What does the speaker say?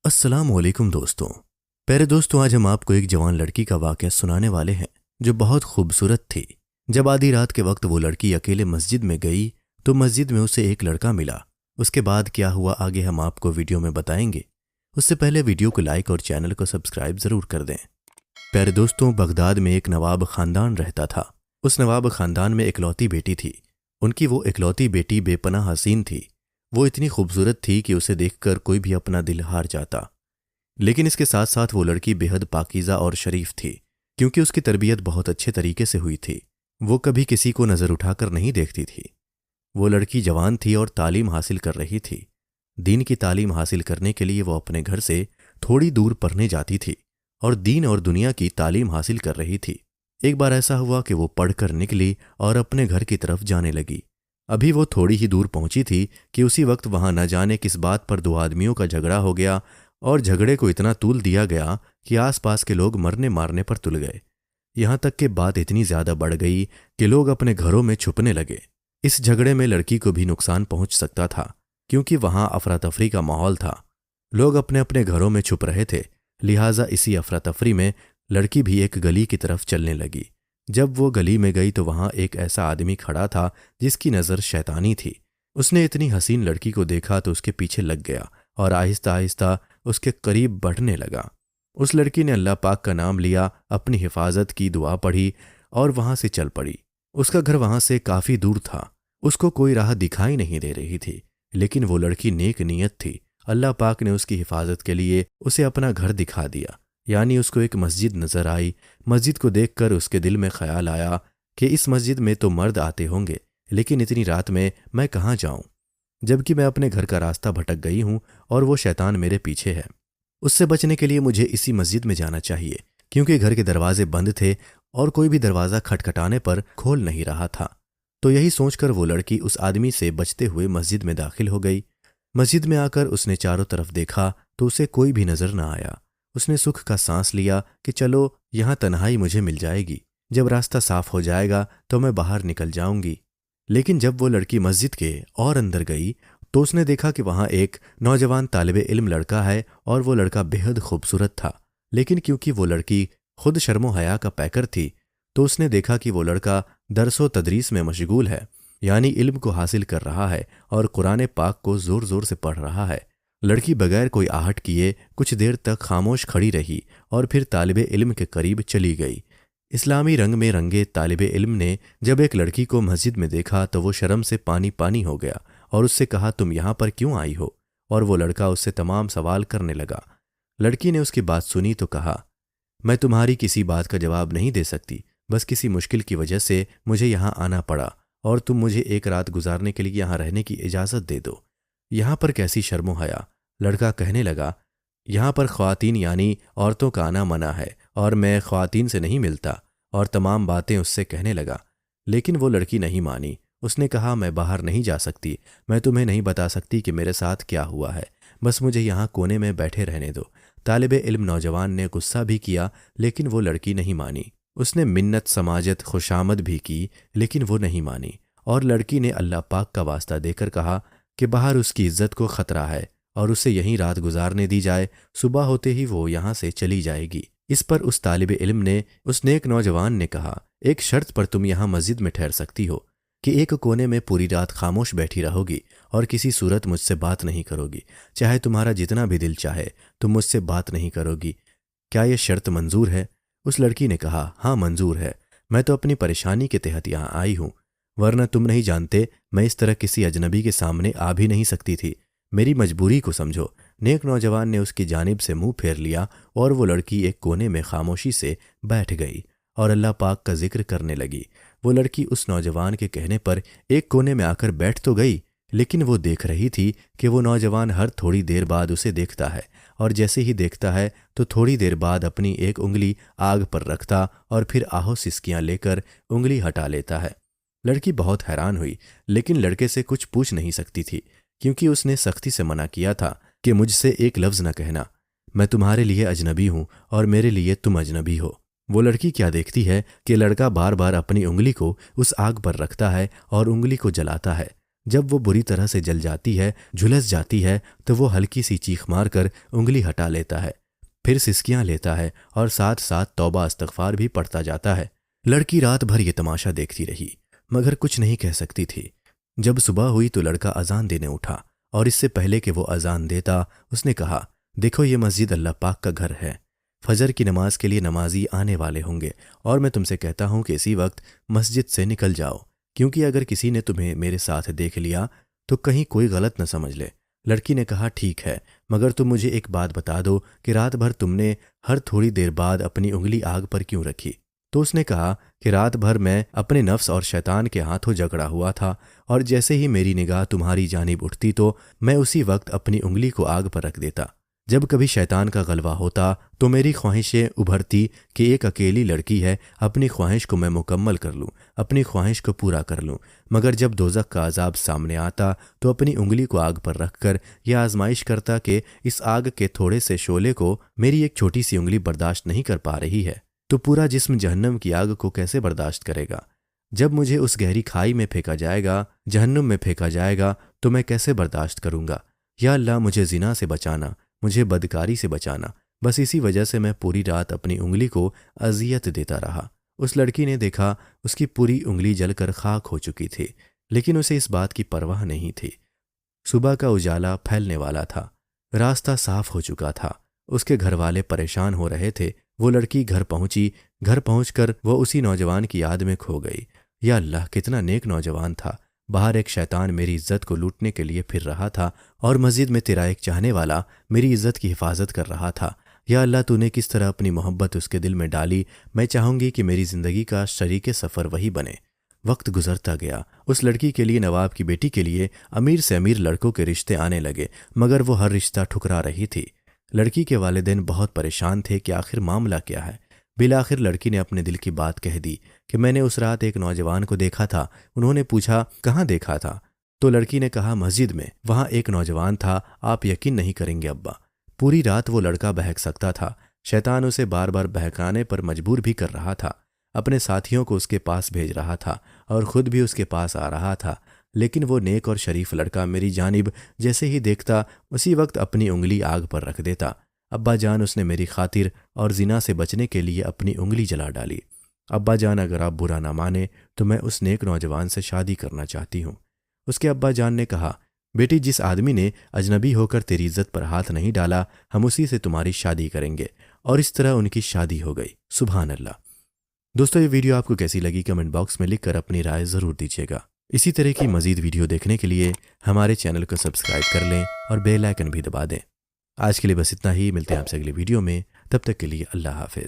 अस्सलामुअलैकुम दोस्तों। प्यारे दोस्तों, आज हम आपको एक जवान लड़की का वाकया सुनाने वाले हैं जो बहुत खूबसूरत थी। जब आधी रात के वक्त वो लड़की अकेले मस्जिद में गई तो मस्जिद में उसे एक लड़का मिला। उसके बाद क्या हुआ आगे हम आपको वीडियो में बताएंगे। उससे पहले वीडियो को लाइक और चैनल को सब्सक्राइब जरूर कर दें। प्यारे दोस्तों, बगदाद में एक नवाब खानदान रहता था। उस नवाब खानदान में इकलौती बेटी थी। उनकी वो इकलौती बेटी बेपनाह हसीन थी। वो इतनी खूबसूरत थी कि उसे देखकर कोई भी अपना दिल हार जाता। लेकिन इसके साथ साथ वो लड़की बेहद पाकीज़ा और शरीफ थी, क्योंकि उसकी तरबियत बहुत अच्छे तरीके से हुई थी। वो कभी किसी को नज़र उठाकर नहीं देखती थी। वो लड़की जवान थी और तालीम हासिल कर रही थी। दीन की तालीम हासिल करने के लिए वो अपने घर से थोड़ी दूर पढ़ने जाती थी और दीन और दुनिया की तालीम हासिल कर रही थी। एक बार ऐसा हुआ कि वो पढ़कर निकली और अपने घर की तरफ जाने लगी। अभी वो थोड़ी ही दूर पहुंची थी कि उसी वक्त वहां न जाने किस बात पर दो आदमियों का झगड़ा हो गया और झगड़े को इतना तूल दिया गया कि आसपास के लोग मरने मारने पर तुल गए। यहां तक कि बात इतनी ज्यादा बढ़ गई कि लोग अपने घरों में छुपने लगे। इस झगड़े में लड़की को भी नुकसान पहुंच सकता था, क्योंकि वहां अफरा तफरी का माहौल था। लोग अपने अपने घरों में छुप रहे थे, लिहाजा इसी अफरा तफरी में लड़की भी एक गली की तरफ चलने लगी। जब वो गली में गई तो वहां एक ऐसा आदमी खड़ा था जिसकी नज़र शैतानी थी। उसने इतनी हसीन लड़की को देखा तो उसके पीछे लग गया और आहिस्ता आहिस्ता उसके करीब बढ़ने लगा। उस लड़की ने अल्लाह पाक का नाम लिया, अपनी हिफाजत की दुआ पढ़ी और वहां से चल पड़ी। उसका घर वहां से काफी दूर था। उसको कोई राह दिखाई नहीं दे रही थी, लेकिन वो लड़की नेक नीयत थी। अल्लाह पाक ने उसकी हिफाजत के लिए उसे अपना घर दिखा दिया। यानी उसको एक मस्जिद नजर आई। मस्जिद को देखकर उसके दिल में ख्याल आया कि इस मस्जिद में तो मर्द आते होंगे, लेकिन इतनी रात में मैं कहाँ जाऊं, जबकि मैं अपने घर का रास्ता भटक गई हूं और वो शैतान मेरे पीछे है। उससे बचने के लिए मुझे इसी मस्जिद में जाना चाहिए, क्योंकि घर के दरवाजे बंद थे और कोई भी दरवाज़ा खटखटाने पर खोल नहीं रहा था। तो यही सोचकर वो लड़की उस आदमी से बचते हुए मस्जिद में दाखिल हो गई। मस्जिद में आकर उसने चारों तरफ देखा तो उसे कोई भी नजर न आया। उसने सुख का सांस लिया कि चलो यहां तन्हाई मुझे मिल जाएगी, जब रास्ता साफ हो जाएगा तो मैं बाहर निकल जाऊंगी। लेकिन जब वो लड़की मस्जिद के और अंदर गई तो उसने देखा कि वहां एक नौजवान तालिबे इल्म लड़का है और वो लड़का बेहद खूबसूरत था। लेकिन क्योंकि वो लड़की खुद शर्मो हया का पैकर थी तो उसने देखा कि वो लड़का दरसो तदरीस में मशगूल है, यानी इल्म को हासिल कर रहा है और कुरान पाक को जोर जोर से पढ़ रहा है। लड़की बगैर कोई आहट किए कुछ देर तक खामोश खड़ी रही और फिर तालिबे इल्म के करीब चली गई। इस्लामी रंग में रंगे तालिबे इल्म ने जब एक लड़की को मस्जिद में देखा तो वो शर्म से पानी पानी हो गया और उससे कहा, तुम यहां पर क्यों आई हो? और वो लड़का उससे तमाम सवाल करने लगा। लड़की ने उसकी बात सुनी तो कहा, मैं तुम्हारी किसी बात का जवाब नहीं दे सकती, बस किसी मुश्किल की वजह से मुझे यहाँ आना पड़ा और तुम मुझे एक रात गुजारने के लिए यहाँ रहने की इजाज़त दे दो। यहाँ पर कैसी शर्मो हया? लड़का कहने लगा, यहाँ पर ख्वातीन यानी औरतों का आना मना है और मैं ख्वातीन से नहीं मिलता, और तमाम बातें उससे कहने लगा। लेकिन वो लड़की नहीं मानी। उसने कहा, मैं बाहर नहीं जा सकती, मैं तुम्हें नहीं बता सकती कि मेरे साथ क्या हुआ है, बस मुझे यहाँ कोने में बैठे रहने दो। तालिबे इल्म नौजवान ने गुस्सा भी किया, लेकिन वो लड़की नहीं मानी। उसने मिन्नत समाजत खुशामद भी की, लेकिन वो नहीं मानी। और लड़की ने अल्लाह पाक का वास्ता देकर कहा कि बाहर उसकी इज्जत को खतरा है और उसे यहीं रात गुजारने दी जाए, सुबह होते ही वो यहाँ से चली जाएगी। इस पर उस तालिबे इल्म ने, उस नेक नौजवान ने कहा, एक शर्त पर तुम यहाँ मस्जिद में ठहर सकती हो कि एक कोने में पूरी रात खामोश बैठी रहोगी और किसी सूरत मुझसे बात नहीं करोगी। चाहे तुम्हारा जितना भी दिल चाहे तुम मुझसे बात नहीं करोगी। क्या यह शर्त मंजूर है? उस लड़की ने कहा, हाँ मंजूर है, मैं तो अपनी परेशानी के तहत यहाँ आई हूँ, वरना तुम नहीं जानते मैं इस तरह किसी अजनबी के सामने आ भी नहीं सकती थी। मेरी मजबूरी को समझो। नेक नौजवान ने उसकी जानिब से मुंह फेर लिया और वो लड़की एक कोने में खामोशी से बैठ गई और अल्लाह पाक का जिक्र करने लगी। वो लड़की उस नौजवान के कहने पर एक कोने में आकर बैठ तो गई, लेकिन वो देख रही थी कि वो नौजवान हर थोड़ी देर बाद उसे देखता है और जैसे ही देखता है तो थोड़ी देर बाद अपनी एक उंगली आग पर रखता और फिर आहो सिसकियां लेकर उंगली हटा लेता है। लड़की बहुत हैरान हुई, लेकिन लड़के से कुछ पूछ नहीं सकती थी, क्योंकि उसने सख्ती से मना किया था कि मुझसे एक लफ्ज़ न कहना, मैं तुम्हारे लिए अजनबी हूं और मेरे लिए तुम अजनबी हो। वो लड़की क्या देखती है कि लड़का बार बार अपनी उंगली को उस आग पर रखता है और उंगली को जलाता है। जब वो बुरी तरह से जल जाती है, झुलस जाती है, तो वो हल्की सी चीख मारकर उंगली हटा लेता है, फिर सिसकियां लेता है और साथ साथ तौबा इस्तगफार भी पढ़ता जाता है। लड़की रात भर ये तमाशा देखती रही मगर कुछ नहीं कह सकती थी। जब सुबह हुई तो लड़का अजान देने उठा और इससे पहले कि वो अजान देता उसने कहा, देखो ये मस्जिद अल्लाह पाक का घर है, फजर की नमाज के लिए नमाजी आने वाले होंगे और मैं तुमसे कहता हूं कि इसी वक्त मस्जिद से निकल जाओ, क्योंकि अगर किसी ने तुम्हें मेरे साथ देख लिया तो कहीं कोई गलत न समझ ले। लड़की ने कहा, ठीक है, मगर तुम मुझे एक बात बता दो कि रात भर तुमने हर थोड़ी देर बाद अपनी उंगली आग पर क्यों रखी? तो उसने कहा कि रात भर मैं अपने नफ्स और शैतान के हाथों जकड़ा हुआ था और जैसे ही मेरी निगाह तुम्हारी जानिब उठती तो मैं उसी वक्त अपनी उंगली को आग पर रख देता। जब कभी शैतान का गलबा होता तो मेरी ख्वाहिशें उभरती कि एक अकेली लड़की है, अपनी ख्वाहिश को मैं मुकम्मल कर लूं, अपनी ख्वाहिश को पूरा कर लूं। मगर जब दोज़ख का अजाब सामने आता तो अपनी उंगली को आग पर रखकर यह आजमाइश करता कि इस आग के थोड़े से शोले को मेरी एक छोटी सी उंगली बर्दाश्त नहीं कर पा रही है तो पूरा जिस्म जहन्नम की आग को कैसे बर्दाश्त करेगा? जब मुझे उस गहरी खाई में फेंका जाएगा, जहन्नुम में फेंका जाएगा, तो मैं कैसे बर्दाश्त करूंगा? या अल्लाह मुझे जिना से बचाना, मुझे बदकारी से बचाना। बस इसी वजह से मैं पूरी रात अपनी उंगली को अजियत देता रहा। उस लड़की ने देखा उसकी पूरी उंगली जलकर खाक हो चुकी थी, लेकिन उसे इस बात की परवाह नहीं थी। सुबह का उजाला फैलने वाला था, रास्ता साफ हो चुका था, उसके घर वाले परेशान हो रहे थे। वो लड़की घर पहुंची, घर पहुंचकर वो उसी नौजवान की याद में खो गई। या अल्लाह, कितना नेक नौजवान था। बाहर एक शैतान मेरी इज्जत को लूटने के लिए फिर रहा था और मस्जिद में तेरा एक चाहने वाला मेरी इज्जत की हिफाजत कर रहा था। या अल्लाह, तूने किस तरह अपनी मोहब्बत उसके दिल में डाली। मैं चाहूंगी कि मेरी जिंदगी का शरीके सफ़र वही बने। वक्त गुजरता गया। उस लड़की के लिए, नवाब की बेटी के लिए अमीर से अमीर लड़कों के रिश्ते आने लगे, मगर वो हर रिश्ता ठुकरा रही थी। लड़की के वालिदैन बहुत परेशान थे कि आखिर मामला क्या है। बिलाखिर लड़की ने अपने दिल की बात कह दी कि मैंने उस रात एक नौजवान को देखा था। उन्होंने पूछा, कहाँ देखा था? तो लड़की ने कहा, मस्जिद में। वहां एक नौजवान था, आप यकीन नहीं करेंगे अब्बा, पूरी रात वो लड़का बहक सकता था। शैतान उसे बार बार बहकाने पर मजबूर भी कर रहा था, अपने साथियों को उसके पास भेज रहा था और खुद भी उसके पास आ रहा था। लेकिन वो नेक और शरीफ लड़का मेरी जानिब जैसे ही देखता उसी वक्त अपनी उंगली आग पर रख देता। अब्बा जान, उसने मेरी खातिर और जिना से बचने के लिए अपनी उंगली जला डाली। अब्बा जान, अगर आप बुरा ना माने तो मैं उस नेक नौजवान से शादी करना चाहती हूँ। उसके अब्बा जान ने कहा, बेटी, जिस आदमी ने अजनबी होकर तेरी इज्जत पर हाथ नहीं डाला, हम उसी से तुम्हारी शादी करेंगे। और इस तरह उनकी शादी हो गई। सुभान अल्लाह। दोस्तों, ये वीडियो आपको कैसी लगी कमेंट बॉक्स में लिखकर अपनी राय ज़रूर दीजिएगा। इसी तरह की मज़ीद वीडियो देखने के लिए हमारे चैनल को सब्सक्राइब कर लें और बेल आइकन भी दबा दें। आज के लिए बस इतना ही। मिलते हैं आपसे अगली वीडियो में। तब तक के लिए अल्लाह हाफ़िज़।